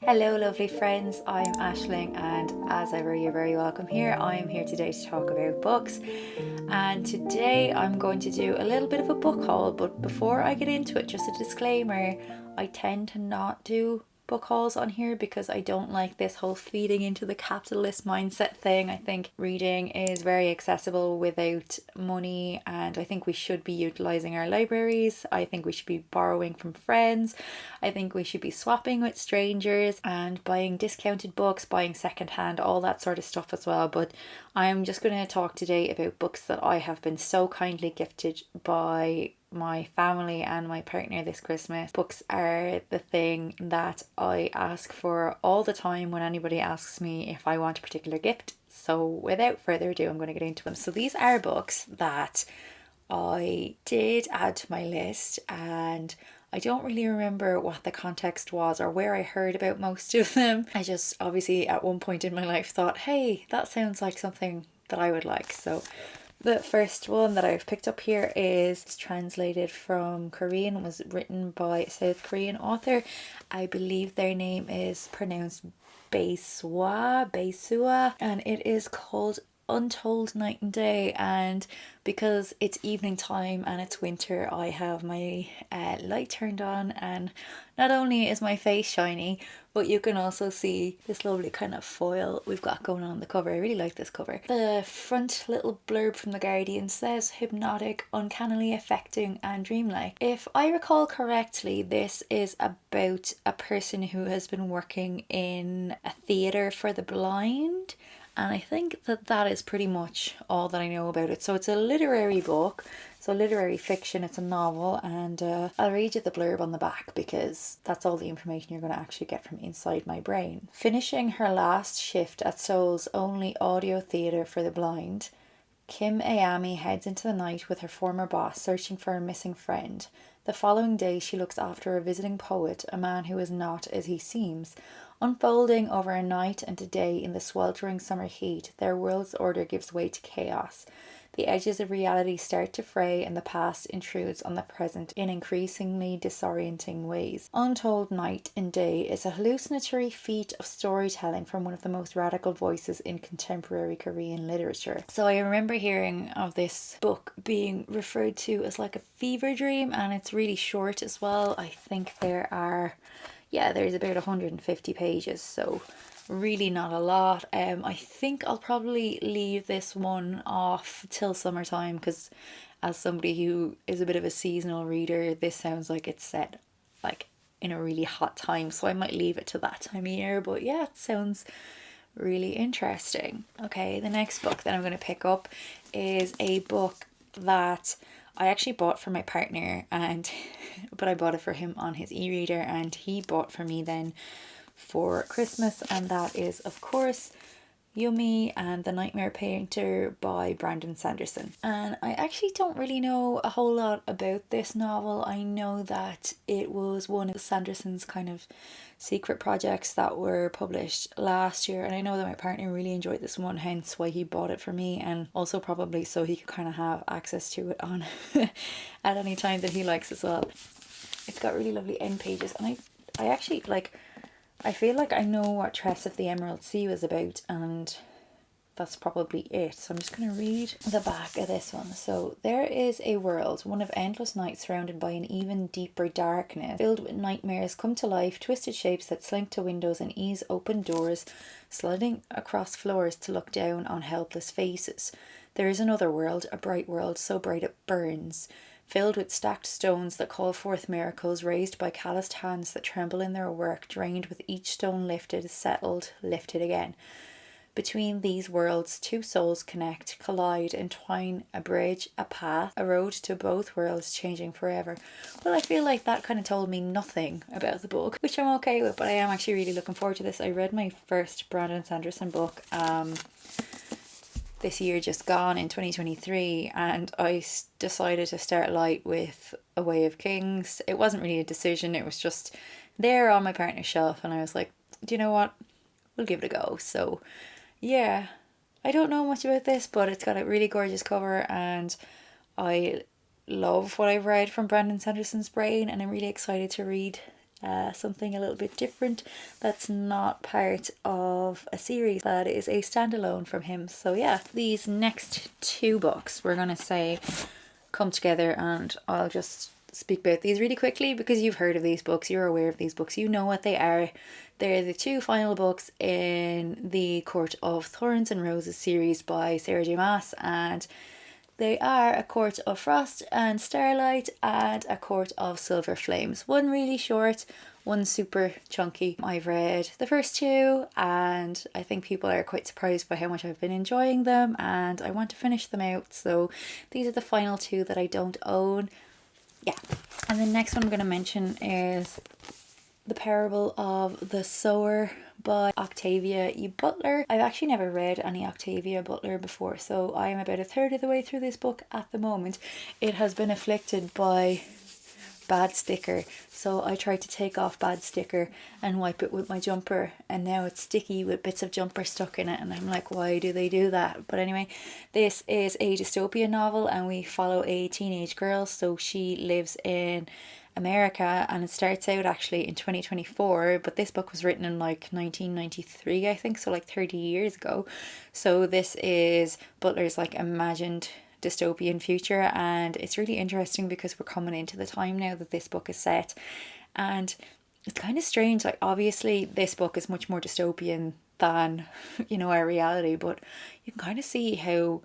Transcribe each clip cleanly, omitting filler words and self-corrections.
Hello, lovely friends. I'm Aisling, and as ever, you're very welcome here. I am here today to talk about books, and today I'm going to do a little bit of a book haul. But before I get into it, just a disclaimer: I tend to not do book hauls on here because I don't like this whole feeding into the capitalist mindset thing. I think reading is very accessible without money, and I think we should be utilizing our libraries. I think we should be borrowing from friends. I think we should be swapping with strangers and buying discounted books, buying secondhand, all that sort of stuff as well. But I am just going to talk today about books that I have been so kindly gifted by my family and my partner this Christmas. Books are the thing that I ask for all the time when anybody asks me if I want a particular gift. So without further ado, I'm going to get into them. So these are books that I did add to my list, and I don't really remember what the context was or where I heard about most of them. I just obviously at one point in my life thought, hey, that sounds like something that I would like. So the first one that I've picked up here is translated from Korean, was written by a South Korean author. I believe their name is pronounced Baesua, and it is called Untold Night and Day. And because it's evening time and it's winter, I have my light turned on, and not only is my face shiny, but you can also see this lovely kind of foil we've got going on the cover. I really like this cover. The front little blurb from The Guardian says hypnotic, uncannily affecting and dreamlike. If I recall correctly, this is about a person who has been working in a theatre for the blind, and I think that is pretty much all that I know about it. So it's a literary book, so literary fiction, it's a novel, and I'll read you the blurb on the back because that's all the information you're going to actually get from inside my brain. Finishing her last shift at Seoul's only audio theatre for the blind, Kim Ayami heads into the night with her former boss, searching for a missing friend. The following day, she looks after a visiting poet, a man who is not as he seems. Unfolding over a night and a day in the sweltering summer heat, their world's order gives way to chaos. The edges of reality start to fray, and the past intrudes on the present in increasingly disorienting ways. Untold Night and Day is a hallucinatory feat of storytelling from one of the most radical voices in contemporary Korean literature. So I remember hearing of this book being referred to as like a fever dream, and it's really short as well. I think there's about 150 pages, so really not a lot. I think I'll probably leave this one off till summertime because as somebody who is a bit of a seasonal reader, this sounds like it's set like in a really hot time, so I might leave it to that time of year. But yeah, it sounds really interesting. Okay, the next book that I'm going to pick up is a book that I actually bought for my partner, and but I bought it for him on his e-reader, and he bought for me then for Christmas, and that is of course Yumi and the Nightmare Painter by Brandon Sanderson. And I actually don't really know a whole lot about this novel. I know that it was one of Sanderson's kind of secret projects that were published last year, and I know that my partner really enjoyed this one, hence why he bought it for me, and also probably so he could kind of have access to it on at any time that he likes as well. It's got really lovely end pages, and I actually I feel like I know what Tress of the Emerald Sea was about, and that's probably it. So I'm just going to read the back of this one. So there is a world, one of endless nights surrounded by an even deeper darkness, filled with nightmares come to life, twisted shapes that slink to windows and ease open doors, sliding across floors to look down on helpless faces. There is another world, a bright world, so bright it burns, filled with stacked stones that call forth miracles, raised by calloused hands that tremble in their work, drained with each stone lifted, settled, lifted again. Between these worlds, two souls connect, collide, entwine, a bridge, a path, a road to both worlds changing forever. Well, I feel like that kind of told me nothing about the book, which I'm okay with, but I am actually really looking forward to this. I read my first Brandon Sanderson book this year just gone in 2023, and I decided to start light with A Way of Kings. It wasn't really a decision, it was just there on my partner's shelf, and I was like, do you know what, we'll give it a go. So yeah, I don't know much about this, but it's got a really gorgeous cover, and I love what I've read from Brandon Sanderson's brain, and I'm really excited to read something a little bit different that's not part of a series that is a standalone from him. So yeah, these next two books we're gonna say come together, and I'll just speak about these really quickly because you've heard of these books, you're aware of these books, you know what they are. They're the two final books in the Court of Thorns and Roses series by Sarah J Maas, and they are A Court of Frost and Starlight and A Court of Silver Flames. One really short, one super chunky. I've read the first two and I think people are quite surprised by how much I've been enjoying them, and I want to finish them out. So these are the final two that I don't own. Yeah. And the next one I'm going to mention is The Parable of the Sower by Octavia E. Butler. I've actually never read any Octavia Butler before, so I am about a third of the way through this book at the moment. It has been afflicted by bad sticker, so I tried to take off bad sticker and wipe it with my jumper, and now it's sticky with bits of jumper stuck in it, and I'm like, why do they do that? But anyway, this is a dystopian novel and we follow a teenage girl. So she lives in America, and it starts out actually in 2024, but this book was written in like 1993, I think, so like 30 years ago. So this is Butler's like imagined dystopian future, and it's really interesting because we're coming into the time now that this book is set, and it's kind of strange. Like, obviously this book is much more dystopian than our reality, but you can kind of see how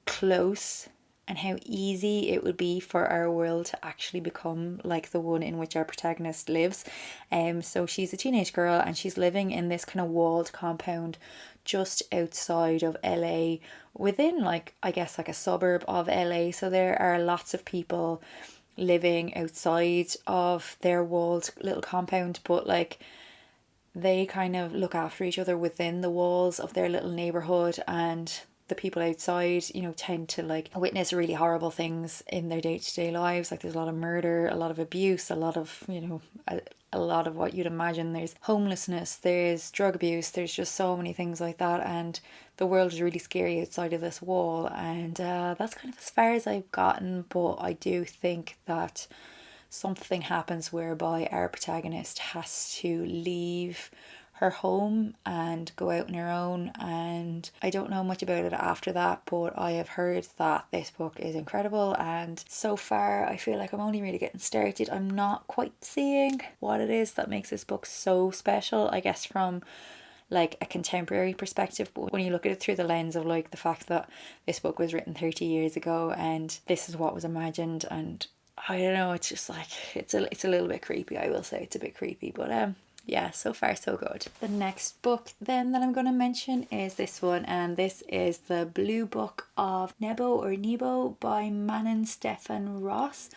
close and how easy it would be for our world to actually become like the one in which our protagonist lives. So she's a teenage girl and she's living in this kind of walled compound just outside of LA, within like, I guess, like a suburb of LA. So there are lots of people living outside of their walled little compound, but like they kind of look after each other within the walls of their little neighborhood, and the people outside, tend to like witness really horrible things in their day-to-day lives. Like there's a lot of murder, a lot of abuse, a lot of, a lot of what you'd imagine. There's homelessness, there's drug abuse, there's just so many things like that, and the world is really scary outside of this wall. And that's kind of as far as I've gotten, but I do think that something happens whereby our protagonist has to leave her home and go out on her own, and I don't know much about it after that, but I have heard that this book is incredible, and so far I feel like I'm only really getting started. I'm not quite seeing what it is that makes this book so special, I guess from like a contemporary perspective, but when you look at it through the lens of like the fact that this book was written 30 years ago and this is what was imagined, and I don't know, it's just like it's a little bit creepy. I will say it's a bit creepy, but yeah, so far so good. The next book then that I'm going to mention is this one, and this is The Blue Book of Nebo by Manon Stefan Ross.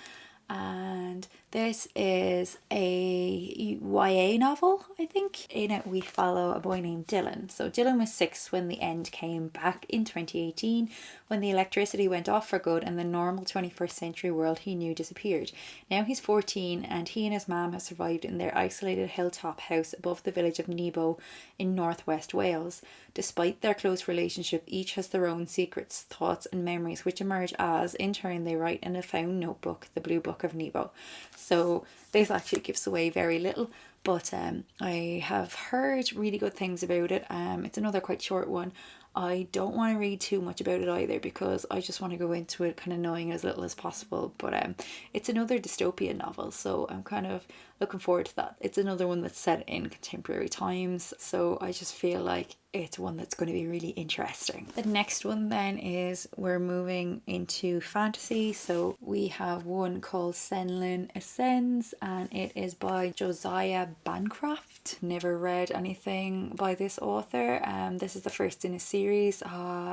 And this is a YA novel, I think. In it we follow a boy named Dylan. So Dylan was 6 when the end came back in 2018, when the electricity went off for good and the normal 21st century world he knew disappeared. Now he's 14 and he and his mum have survived in their isolated hilltop house above the village of Nebo in northwest Wales. Despite their close relationship, each has their own secrets, thoughts and memories which emerge as, in turn, they write in a found notebook, the Blue Book of Nebo. So this actually gives away very little, but I have heard really good things about it. It's another quite short one. I don't want to read too much about it either because I just want to go into it kind of knowing as little as possible, but it's another dystopian novel, so I'm kind of looking forward to that. It's another one that's set in contemporary times, so I just feel like it's one that's going to be really interesting. The next one then is we're moving into fantasy, so we have one called Senin Ascends, and it is by Josiah Bancroft. Never read anything by this author. This is the first in a series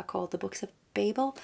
called The Books of Babel.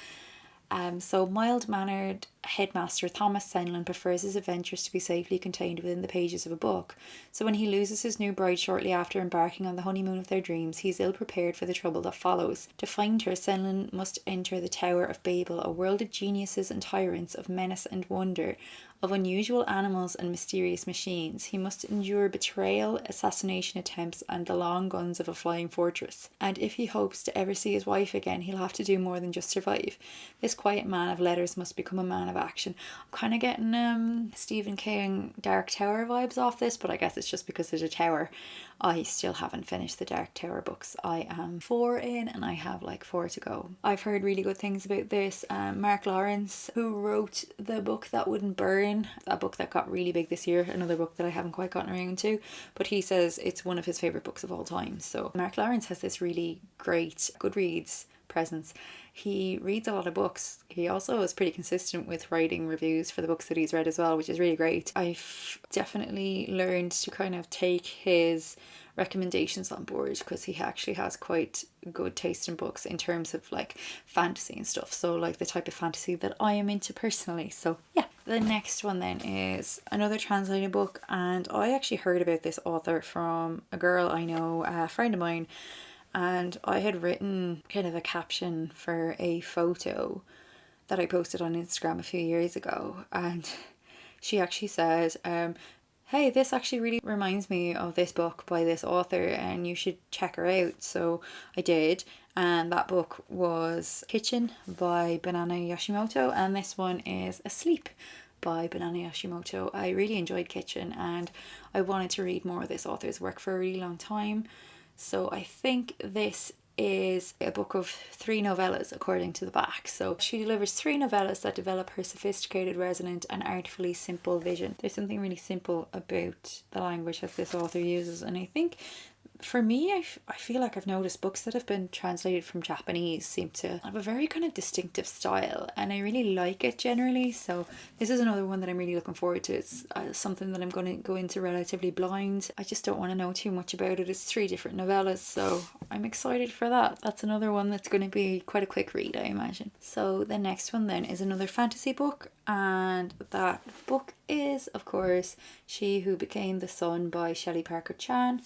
So mild-mannered headmaster Thomas Senlin prefers his adventures to be safely contained within the pages of a book. So when he loses his new bride shortly after embarking on the honeymoon of their dreams, he is ill-prepared for the trouble that follows. To find her, Senlin must enter the Tower of Babel, a world of geniuses and tyrants, of menace and wonder, of unusual animals and mysterious machines. He must endure betrayal, assassination attempts, and the long guns of a flying fortress. And if he hopes to ever see his wife again, he'll have to do more than just survive. This quiet man of letters must become a man of action. I'm kind of getting Stephen King Dark Tower vibes off this, but I guess it's just because there's a tower. I still haven't finished the Dark Tower books. I am 4 in and I have like 4 to go. I've heard really good things about this. Mark Lawrence, who wrote The Book That Wouldn't Burn, a book that got really big this year, another book that I haven't quite gotten around to, but he says it's one of his favourite books of all time. So Mark Lawrence has this really great Goodreads presence. He reads a lot of books. He also is pretty consistent with writing reviews for the books that he's read as well, which is really great. I've definitely learned to kind of take his recommendations on board because he actually has quite good taste in books in terms of like fantasy and stuff. So like the type of fantasy that I am into personally. So yeah. The next one then is another translated book, and I actually heard about this author from a girl I know, a friend of mine. And I had written kind of a caption for a photo that I posted on Instagram a few years ago. And she actually said, hey, this actually really reminds me of this book by this author and you should check her out. So I did. And that book was Kitchen by Banana Yoshimoto. And this one is Asleep by Banana Yoshimoto. I really enjoyed Kitchen and I wanted to read more of this author's work for a really long time. So I think this is a book of 3 novellas according to the back. So she delivers 3 novellas that develop her sophisticated, resonant and artfully simple vision. There's something really simple about the language that this author uses, and I think for me, I feel like I've noticed books that have been translated from Japanese seem to have a very kind of distinctive style, and I really like it generally. So this is another one that I'm really looking forward to. It's something that I'm going to go into relatively blind. I just don't want to know too much about it. It's 3 different novellas, so I'm excited for that. That's another one that's going to be quite a quick read, I imagine. So the next one then is another fantasy book, and that book is, of course, She Who Became the Sun by Shelley Parker Chan.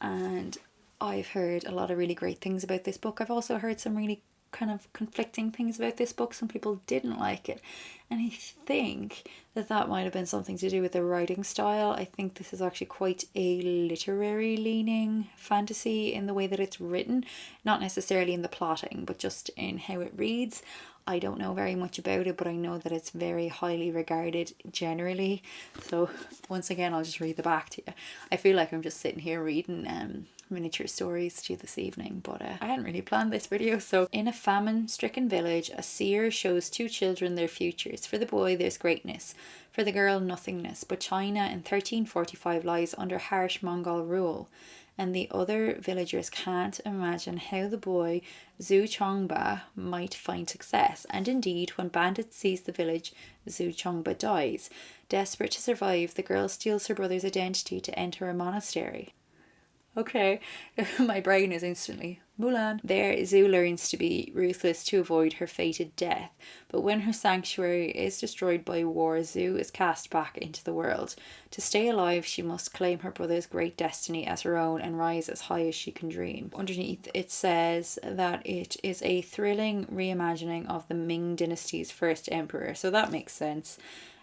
And I've heard a lot of really great things about this book. I've also heard some really kind of conflicting things about this book. Some people didn't like it, and I think that might have been something to do with the writing style. I think this is actually quite a literary leaning fantasy in the way that it's written, not necessarily in the plotting, but just in how it reads. I don't know very much about it, but I know that it's very highly regarded generally. So once again, I'll just read the back to you. I feel like I'm just sitting here reading miniature stories to you this evening, but I hadn't really planned this video. So in a famine-stricken village, a seer shows 2 children their futures. For the boy, there's greatness. For the girl, nothingness. But China in 1345 lies under harsh Mongol rule, and the other villagers can't imagine how the boy Zhu Chongba might find success. And indeed, when bandits seize the village, Zhu Chongba dies. Desperate to survive, the girl steals her brother's identity to enter a monastery. Okay, my brain is instantly Mulan. There, Zhu learns to be ruthless to avoid her fated death, but when her sanctuary is destroyed by war, Zhu is cast back into the world. To stay alive, she must claim her brother's great destiny as her own and rise as high as she can dream. Underneath, it says that it is a thrilling reimagining of the Ming Dynasty's first emperor, so that makes sense.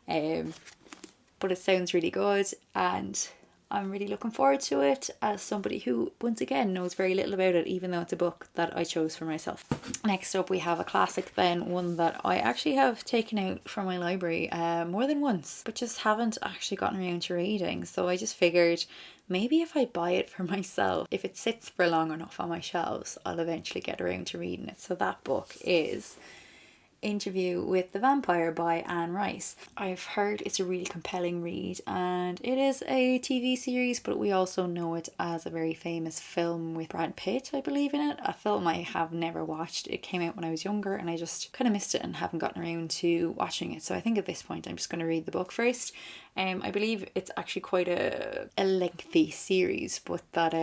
But it sounds really good, and I'm really looking forward to it as somebody who, once again, knows very little about it, even though it's a book that I chose for myself. Next up, we have a classic then, one that I actually have taken out from my library more than once, but just haven't actually gotten around to reading. So I just figured maybe if I buy it for myself, if it sits for long enough on my shelves, I'll eventually get around to reading it. So that book is Interview with the Vampire by Anne Rice. I've heard it's a really compelling read, and it is a TV series, but we also know it as a very famous film with Brad Pitt, I believe, in it. A film I have never watched. It came out when I was younger and I just kind of missed it and haven't gotten around to watching it. So I think at this point I'm just going to read the book first. I believe it's actually quite a lengthy series, but that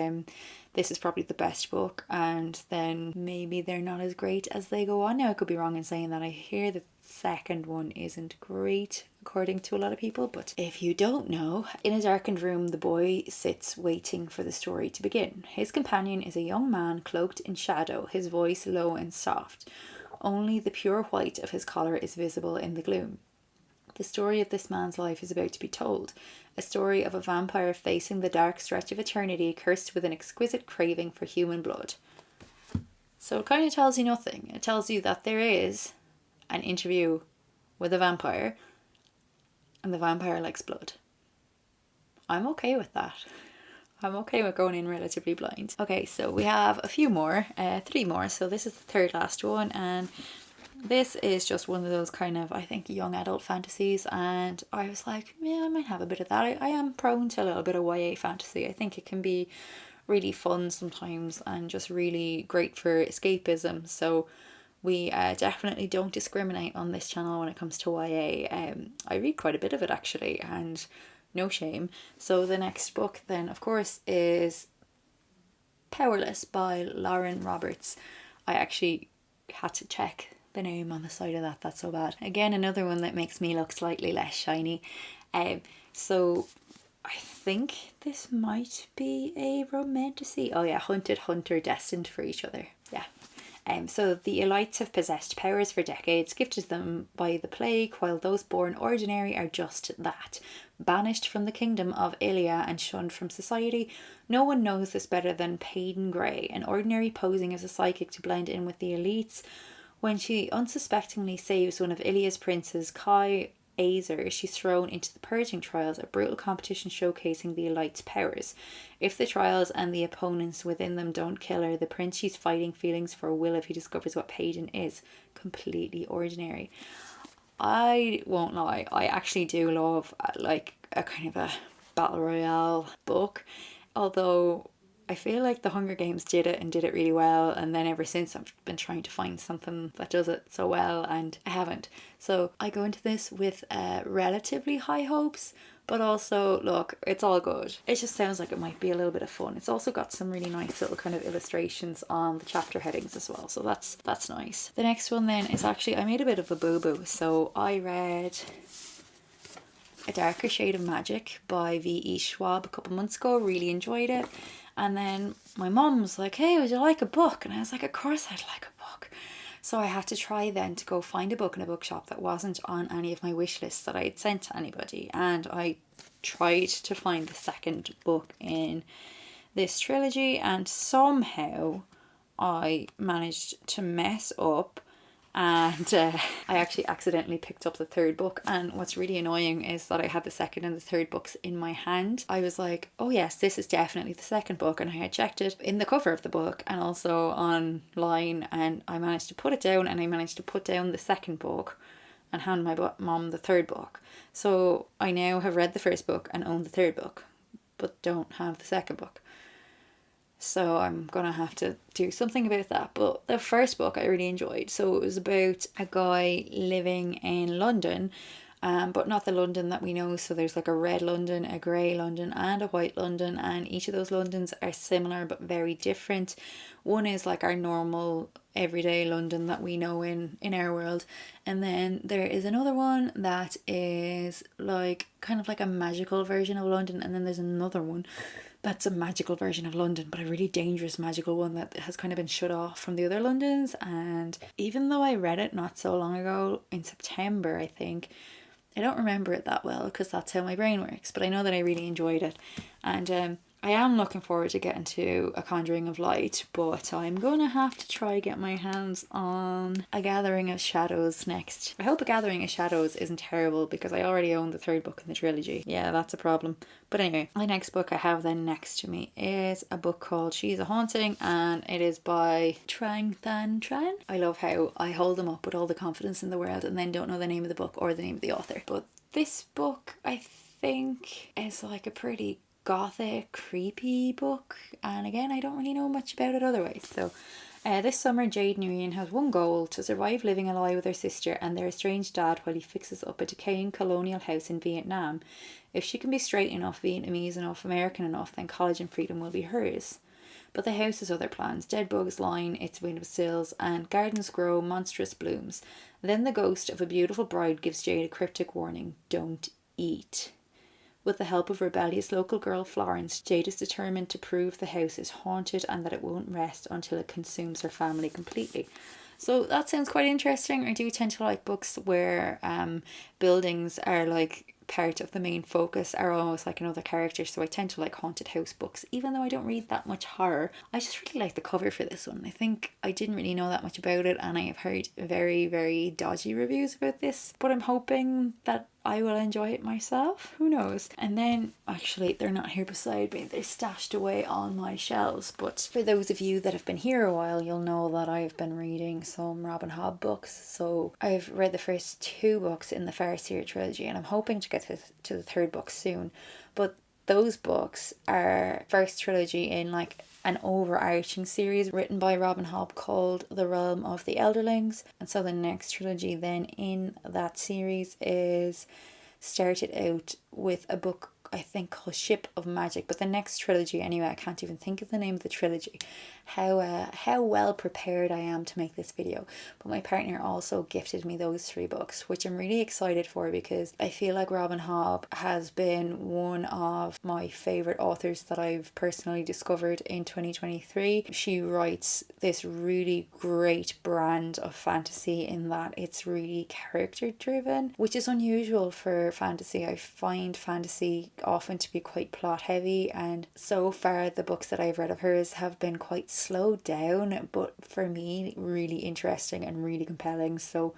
this is probably the best book, and then maybe they're not as great as they go on. Now, I could be wrong in saying that. I hear the second one isn't great, according to a lot of people, but if you don't know, in a darkened room, the boy sits waiting for the story to begin. His companion is a young man cloaked in shadow, his voice low and soft. Only the pure white of his collar is visible in the gloom. The story of this man's life is about to be told. A story of a vampire facing the dark stretch of eternity, cursed with an exquisite craving for human blood. So it kind of tells you nothing. It tells you that there is an interview with a vampire, and the vampire likes blood. I'm okay with that. I'm okay with going in relatively blind. Okay, so we have a few more, 3 more. So this is the third last one, and this is just one of those kind of, I think, young adult fantasies, and I was like, yeah, I might have a bit of that. I am prone to a little bit of YA fantasy. I think it can be really fun sometimes and just really great for escapism. So we definitely don't discriminate on this channel when it comes to YA. I read quite a bit of it actually, and no shame. So the next book then, of course, is Powerless by Lauren Roberts. I actually had to check the name on the side of that. That's so bad. Again, another one that makes me look slightly less shiny. So I think this might be a romantasy. Oh yeah, hunted hunter destined for each other. Yeah. So the elites have possessed powers for decades, gifted them by the plague, while those born ordinary are just that. Banished from the kingdom of Ilia and shunned from society, no one knows this better than Peyton Gray, an ordinary posing as a psychic to blend in with the elites. When she unsuspectingly saves one of Ilia's princes, Kai Azer, she's thrown into the purging trials, a brutal competition showcasing the elite's powers. If the trials and the opponents within them don't kill her, the prince she's fighting feelings for will if he discovers what Peyton is. Completely ordinary. I won't lie, I actually do love like a kind of a battle royale book, although I feel like the Hunger Games did it and did it really well, and then ever since I've been trying to find something that does it so well, and I haven't. So I go into this with relatively high hopes, but also, look, it's all good. It just sounds like it might be a little bit of fun. It's also got some really nice little kind of illustrations on the chapter headings as well, so that's nice. The next one then is actually, I made a bit of a boo-boo, so I read A Darker Shade of Magic by V.E. Schwab a couple months ago. Really enjoyed it. And then my mum was like, hey, would you like a book? And I was like, of course I'd like a book. So I had to try then to go find a book in a bookshop that wasn't on any of my wish lists that I had sent to anybody. And I tried to find the second book in this trilogy, and somehow I managed to mess up, and I actually accidentally picked up the third book. And what's really annoying is that I had the second and the third books in my hand. I was like, oh yes, this is definitely the second book, and I had checked it in the cover of the book and also online, and I managed to put it down, and I managed to put down the second book and hand my mom the third book. So I now have read the first book and own the third book, but don't have the second book. So I'm going to have to do something about that. But the first book I really enjoyed. So it was about a guy living in London, but not the London that we know. So there's like a red London, a grey London, and a white London. And each of those Londons are similar but very different. One is like our normal everyday London that we know in our world. And then there is another one that is like kind of like a magical version of London. And then there's another one that's a magical version of London, but a really dangerous magical one that has kind of been shut off from the other Londons. And even though I read it not so long ago, in September I think, I don't remember it that well because that's how my brain works, but I know that I really enjoyed it. And I am looking forward to getting to A Conjuring of Light, but I'm gonna have to try get my hands on A Gathering of Shadows next. I hope A Gathering of Shadows isn't terrible because I already own the third book in the trilogy. Yeah, that's a problem. But anyway, the next book I have then next to me is a book called She's a Haunting, and it is by Trang Than Tran. I love how I hold them up with all the confidence in the world and then don't know the name of the book or the name of the author. But this book, I think, is like a pretty gothic, creepy book, and again, I don't really know much about it otherwise. So this summer, Jade Nguyen has one goal: to survive living a lie with her sister and their estranged dad while he fixes up a decaying colonial house in Vietnam. If she can be straight enough, Vietnamese enough, American enough, then college and freedom will be hers. But the house has other plans. Dead bugs line its windowsills and gardens grow monstrous blooms. Then the ghost of a beautiful bride gives Jade a cryptic warning: don't eat. With the help of rebellious local girl Florence, Jade is determined to prove the house is haunted and that it won't rest until it consumes her family completely. So that sounds quite interesting. I do tend to like books where buildings are like part of the main focus, are almost like another character. So I tend to like haunted house books, even though I don't read that much horror. I just really like the cover for this one. I think I didn't really know that much about it, and I have heard very, very dodgy reviews about this, but I'm hoping that I will enjoy it myself. Who knows? And then, actually, they're not here beside me. They're stashed away on my shelves. But for those of you that have been here a while, you'll know that I've been reading some Robin Hobb books. So I've read the first 2 books in the Farseer trilogy, and I'm hoping to get to the 3rd book soon. But those books are first trilogy in like an overarching series written by Robin Hobb called The Realm of the Elderlings. And so the next trilogy then in that series is started out with a book I think called Ship of Magic, but the next trilogy anyway, I can't even think of the name of the trilogy. How well prepared I am to make this video. But my partner also gifted me those 3 books, which I'm really excited for, because I feel like Robin Hobb has been one of my favourite authors that I've personally discovered in 2023. She writes this really great brand of fantasy in that it's really character driven, which is unusual for fantasy. I find fantasy often to be quite plot heavy, and so far the books that I've read of hers have been quite slowed down, but for me really interesting and really compelling. So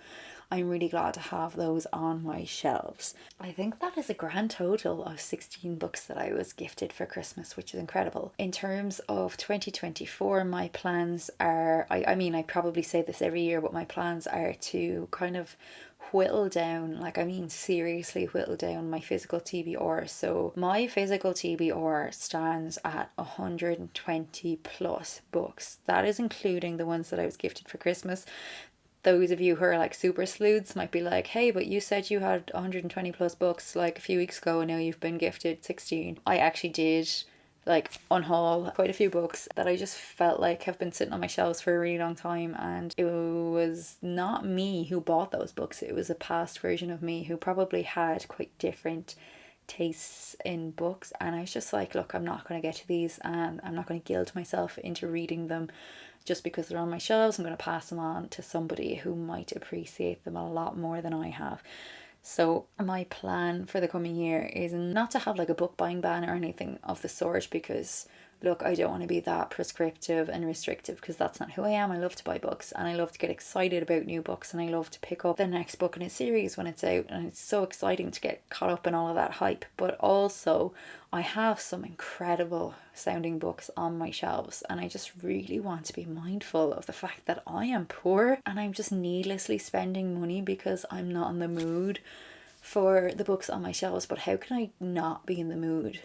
I'm really glad to have those on my shelves. I think that is a grand total of 16 books that I was gifted for Christmas, which is incredible. In terms of 2024, my plans are, I mean, I probably say this every year, but my plans are to kind of whittle down, like I mean seriously whittle down my physical TBR. So my physical TBR stands at 120 plus books. That is including the ones that I was gifted for Christmas. Those of you who are like super sleuths might be like, hey, but you said you had 120 plus books like a few weeks ago and now you've been gifted 16. I actually did like unhaul quite a few books that I just felt like have been sitting on my shelves for a really long time, and it was not me who bought those books. It was a past version of me who probably had quite different tastes in books, and I was just like, look, I'm not going to get to these and I'm not going to guilt myself into reading them just because they're on my shelves. I'm going to pass them on to somebody who might appreciate them a lot more than I have. So my plan for the coming year is not to have like a book buying ban or anything of the sort, because look, I don't want to be that prescriptive and restrictive, because that's not who I am. I love to buy books and I love to get excited about new books, and I love to pick up the next book in a series when it's out, and it's so exciting to get caught up in all of that hype. But also I have some incredible sounding books on my shelves, and I just really want to be mindful of the fact that I am poor and I'm just needlessly spending money because I'm not in the mood for the books on my shelves. But how can I not be in the mood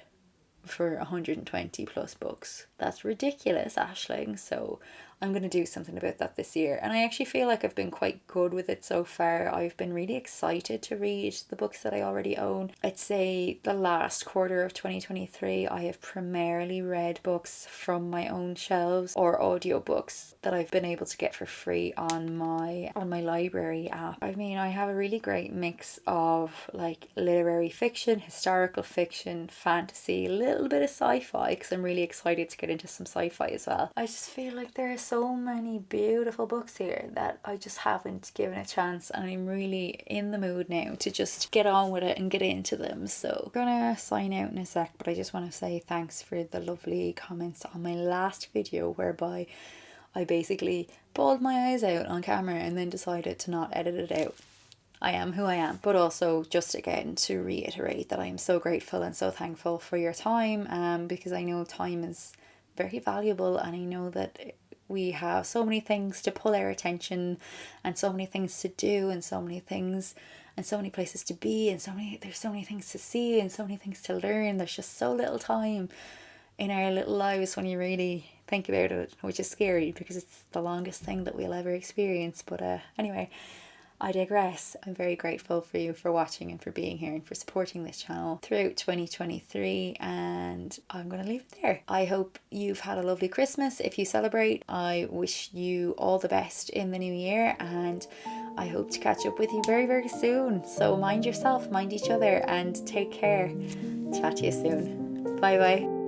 for 120 plus books? That's ridiculous, Aisling. So I'm going to do something about that this year, and I actually feel like I've been quite good with it so far. I've been really excited to read the books that I already own. I'd say the last quarter of 2023 I have primarily read books from my own shelves or audiobooks that I've been able to get for free on my library app. I mean, I have a really great mix of like literary fiction, historical fiction, fantasy, a little bit of sci-fi, because I'm really excited to get into some sci-fi as well. I just feel like there are so many beautiful books here that I just haven't given a chance, and I'm really in the mood now to just get on with it and get into them. So I'm gonna sign out in a sec, but I just want to say thanks for the lovely comments on my last video, whereby I basically bawled my eyes out on camera and then decided to not edit it out. I am who I am. But also, just again to reiterate that I am so grateful and so thankful for your time, because I know time is very valuable, and I know that we have so many things to pull our attention, and so many things to do, and so many things and so many places to be, and there's so many things to see and so many things to learn. There's just so little time in our little lives when you really think about it, which is scary because it's the longest thing that we'll ever experience. But anyway, I digress. I'm very grateful for you for watching and for being here and for supporting this channel throughout 2023, and I'm going to leave it there. I hope you've had a lovely Christmas if you celebrate. I wish you all the best in the new year, and I hope to catch up with you very, very soon. So mind yourself, mind each other, and take care. Chat to you soon. Bye bye.